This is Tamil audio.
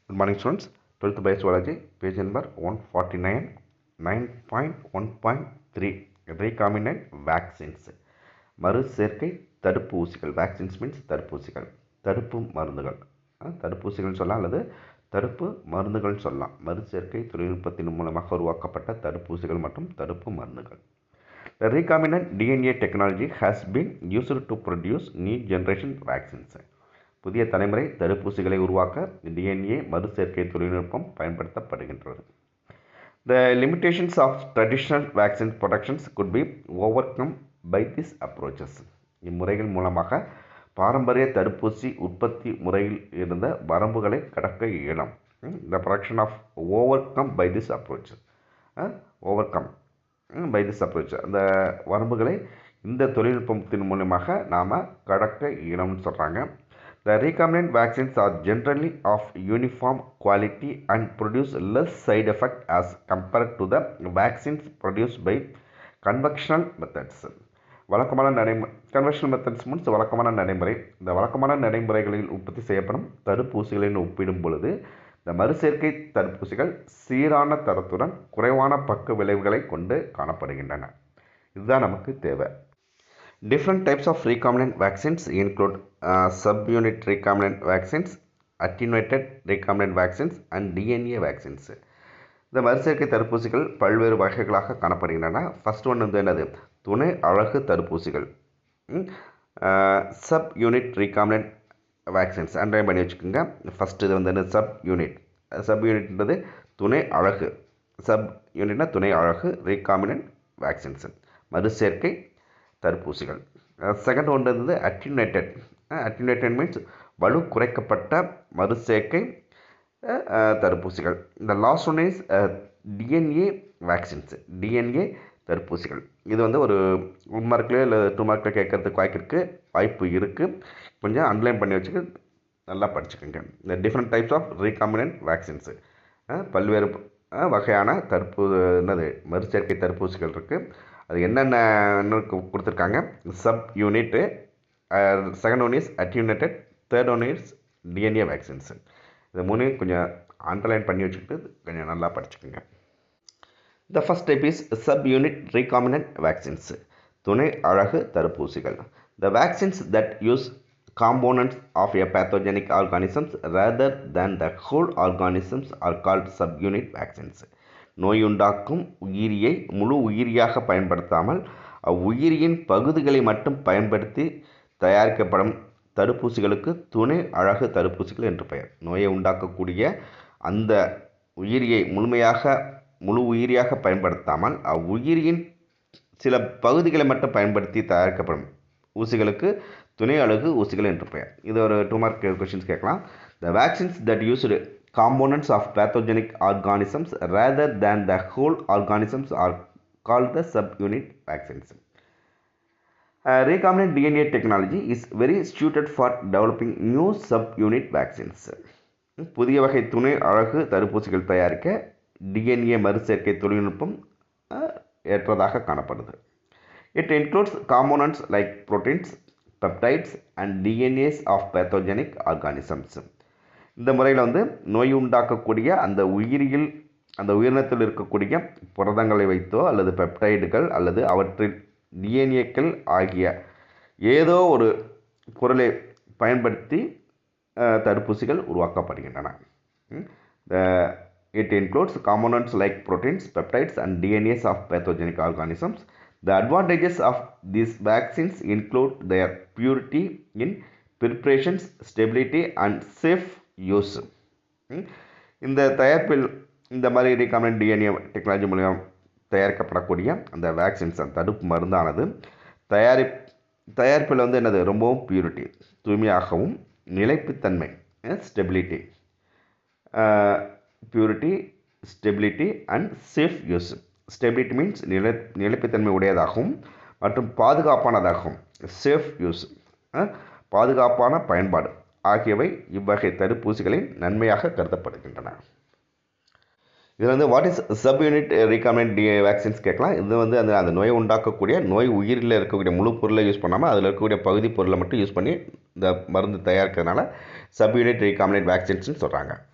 Good morning, students. 12th Biology, page number 149, 9.1.3 recombinant vaccines. மறு சேர்க்கை தடுப்பு ஊசிகள். வேக்சின்ஸ் மீன்ஸ் தடுப்பூசிகள், தடுப்பு மருந்துகள். தடுப்பூசிகள் சொல்லலாம் அல்லது தடுப்பு மருந்துகள் சொல்லலாம். மறு சேர்க்கை தொழில்நுட்பத்தின் மூலமாக உருவாக்கப்பட்ட தடுப்பூசிகள் மற்றும் தடுப்பு மருந்துகள். The recombinant DNA technology has been used to produce new generation vaccines. புதிய தலைமுறை தடுப்பூசிகளை உருவாக்க டிஎன்ஏ மறு சேர்க்கை தொழில்நுட்பம் பயன்படுத்தப்படுகின்றது. The limitations of traditional vaccine protections could be overcome by these approaches. இம்முறைகள் மூலமாக பாரம்பரிய தடுப்பூசி உற்பத்தி முறையில் இருந்த வரம்புகளை கடக்க இயலும். The protection of overcome by this approach. overcome by this approach. அந்த வரம்புகளை இந்த தொழில்நுட்பத்தின் மூலமாக நாம் கடக்க இயலும்னு சொல்கிறாங்க. The recombinant vaccines are generally of uniform quality and produce less side effect as compared to the vaccines produced by conventional methods. Conventional methods means வழக்கமான நடைமுறை. இந்த வழக்கமான நடைமுறைகளில் உற்பத்தி செய்யப்படும் தடுப்பூசிகளின் ஒப்பிடும் பொழுது இந்த மறுசேர்க்கை தடுப்பூசிகள் சீரான தரத்துடன் குறைவான பக்க விளைவுகளை கொண்டு காணப்படுகின்றன. இதுதான் நமக்கு தேவை. Different types of recombinant vaccines include subunit recombinant vaccines, attenuated recombinant vaccines and DNA vaccines. இந்த மறுசேர்க்கை தடுப்பூசிகள் பல்வேறு வகைகளாக காணப்படுகின்றன. ஃபர்ஸ்ட் ஒன் வந்து என்னது? துணை அழகு தடுப்பூசிகள். Sub unit recombinant vaccines underline பண்ணி வச்சுக்கோங்க. ஃபஸ்ட் இது வந்து என்ன? சப் யூனிட்ன்றது துணை அழகு. சப் யூனிட்னா துணை அழகு. ரீகாம்பினன்ட் வேக்சின்ஸ் மறுசேர்க்கை தடுப்பூசிகள். செகண்ட் ஒன்று வந்து அட்டினேட்டட் மீன்ஸ் வலு குறைக்கப்பட்ட மறுசேர்க்கை தடுப்பூசிகள். இந்த last one is DNA vaccines. DNA தடுப்பூசிகள். இது வந்து ஒரு 1 மார்க்லேயோ இல்லை 2 மார்க்கில் கேட்கறதுக்கு வாய்ப்பு இருக்குது. கொஞ்சம் அண்டர்லைன் பண்ணி வச்சுக்க, நல்லா படிச்சுக்கோங்க. இந்த different types of recombinant vaccines, பல்வேறு வகையான மறுசேர்க்கை தடுப்பூசிகள் இருக்குது. அது என்னென்ன கொடுத்துருக்காங்க? Subunit, second one is attenuated, third one is DNA vaccines. இது 3 கொஞ்சம் அண்டர்லைன் பண்ணி வச்சுக்கிட்டு கொஞ்சம் நல்லா படிச்சுக்கோங்க. The first type is subunit recombinant vaccines, துணை அழகு தடுப்பூசிகள். The vaccines that use components of a pathogenic organisms rather than the whole organisms are called subunit vaccines. நோயுண்டாக்கும் உயிரியை முழு உயிரியாக பயன்படுத்தாமல் அவ்வுயிரியின் பகுதிகளை மட்டும் பயன்படுத்தி தயாரிக்கப்படும் தடுப்பூசிகளுக்கு துணை அழகு தடுப்பூசிகள் என்று பெயர். நோயை உண்டாக்கக்கூடிய அந்த உயிரியை முழு உயிரியாக பயன்படுத்தாமல் அவ்வுயிரியின் சில பகுதிகளை மட்டும் பயன்படுத்தி தயாரிக்கப்படும் ஊசிகளுக்கு துணை அழகு ஊசிகள் என்று பெயர். இது ஒரு 2 மார்க் கொஸ்டின்ஸ் கேட்கலாம். The vaccines that used components of pathogenic organisms rather than the whole organisms are called the subunit vaccines. Recombinant DNA technology is very suited for developing new subunit vaccines. புதிய வகை துணை அழகு தடுப்பூசிகள் தயாரிக்க டிஎன்ஏ மறுசேர்க்கை தொழில்நுட்பம் ஏற்றதாக காணப்படுது. It includes components like proteins, peptides and DNAs of pathogenic organisms. இந்த முறையில் வந்து நோய் உண்டாக்கக்கூடிய அந்த உயிரினத்தில் இருக்கக்கூடிய புரதங்களை வைத்தோ அல்லது பெப்டைடுகள் அல்லது அவற்றில் டிஎன்ஏக்கள் ஆகிய ஏதோ ஒரு பொருளை பயன்படுத்தி தடுப்பூசிகள் உருவாக்கப்படுகின்றன. It includes components like proteins, peptides and DNAs of pathogenic organisms. The advantages of these vaccines include their purity in preparations, stability and safe use. இந்த தயாரிப்பில் இந்த மாதிரி ரீகாம்பினன்ட் டிஎன்ஏ டெக்னாலஜி மூலம் தயாரிக்கப்படக்கூடிய அந்த வேக்சின்ஸ், அந்த தடுப்பு மருந்தானது தயாரிப்பில் வந்து என்னது? ரொம்பவும் பியூரிட்டி, தூய்மையாகவும், நிலைப்புத்தன்மை, stability, purity, stability and safe use. Stability means நிலைப்புத்தன்மை உடையதாகவும் மற்றும் பாதுகாப்பானதாகவும், சேஃப் யூஸ் பாதுகாப்பான பயன்பாடு ஆகியவை இவ்வகை தடுப்பூசிகளின் நன்மையாக கருதப்படுகின்றன. இது வந்து what is subunit recombinant vaccines கேட்கலாம். இது வந்து அந்த நோயை உண்டாக்கக்கூடிய நோய் உயிரில் இருக்கக்கூடிய முழு பொருளை யூஸ் பண்ணாமல் அதில் இருக்கக்கூடிய பகுதி பொருளை மட்டும் யூஸ் பண்ணி இந்த மருந்து தயாரிக்கிறதுனால சப் யூனிட் ரீகாம்பினன்ட் வேக்சின்ஸ்னு சொல்கிறாங்க.